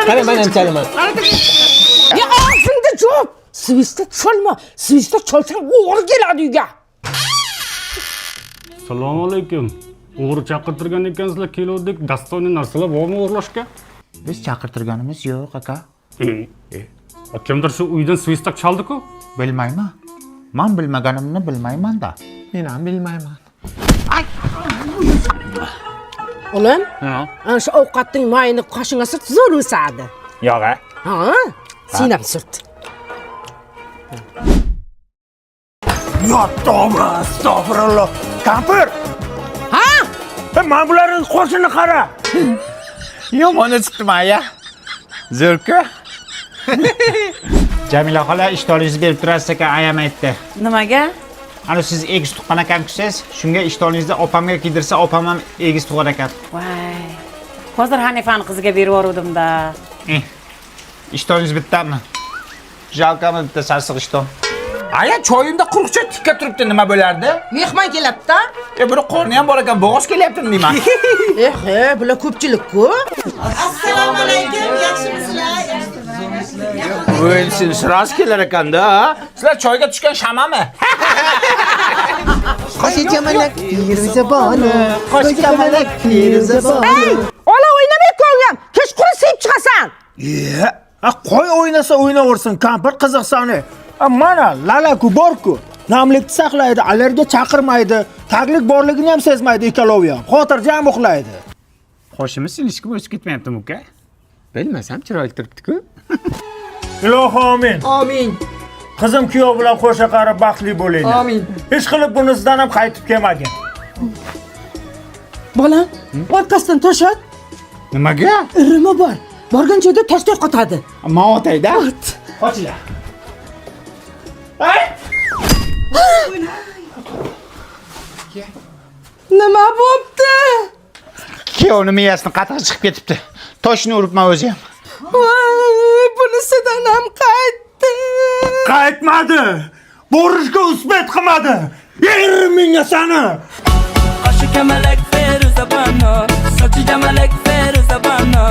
Qara, men ham chalaman. Ya ağzında cevap. Svistak chalma. Svistak chalsang o'g'ri keladi uyga. Assalomu alaykum. O'g'ri chaqirtirgan ekansizlar, keluvdik. Dastoyni narsalar bormi o'g'irlashga? Biz chaqirtirganimiz yo'q, aka. Kimdir shu uydan svistak chaldi-ku? Bilmayman. Men bilmaganimni bilmayman-da. Men ham bilmayman. Oğlum, Ha. ana shu ovqatning mayini qoshingga surt zo'r o'sadi. Yo'q, a. Ha? Sen ham surt. Ya tavba, astagfirullah. Kampir, Ha? men bularning qo'shini qara. Yomoni chiqdimi, aya? Zo'rku. Jamila xola ishtoringizni berib turasiz ekan, ayam aytdi. Nimaga? Ana siz egiz tuqqan ekansiz, shunga ishtoringizni opamga kiydirsa, opam ham egiz tug'ar ekan. Voy. Hozir Hanifani qiziga berib yubordim-da. Ishtoringiz bittami? Jalkami bitta sarsiq ishton. Aya, choyimda quruqcha tikka turibdi, nima bo'lardi? Mehmon keladi-da. Buni qorni ham bor ekan, bo'g'oz kelyaptimi deyman. Bular ko'pchilik-ku. Assalomu alaykum, yaxshimisizlar? Voy, siz siraz kelar ekanda. Sizlar choyga tushgan shamami? Qo'shikamalak Firuzabonu. Qo'shikamalak Firuzabonu. Ola o'ynamay ko'nglim. Kechqurun sevib chiqasan. Qo'y o'ynasa o'ynaversin, kampir qiziqsani. Mana lalaku borku. Namlikni saqlaydi, allergiya chaqirmaydi, taglik borligini ham sezmaydi ikkalovi ham. Xotirjam uxlaydi. Qo'shimiz silishga o'sib ketmayaptimi, uka? Bilmasam, chiroyli turibdi-ku. Ilohi amin. Amin. Qizim kuyov bilan qo'sha qarib baxtli bo'linglar. Amin. Hech qilib bunisidan ham qaytib kelmagin. Bolam, orqasidan to'shat. Nimaga? Irimi bor. Borgan joyda tashlay qotadi. Men otayda. Qochinglar. Nima bo'pti? Kuyovni miyasini qattiq chiqib ketibdi. Toshni uribman o'zi ham. Voy, bunisidan ham qaytdi. Qaytmadi. Borishga usbat qilmadi. Yer menga sani. Qoshi kamalak Firuzabonu, sochi jamalak Firuzabonu.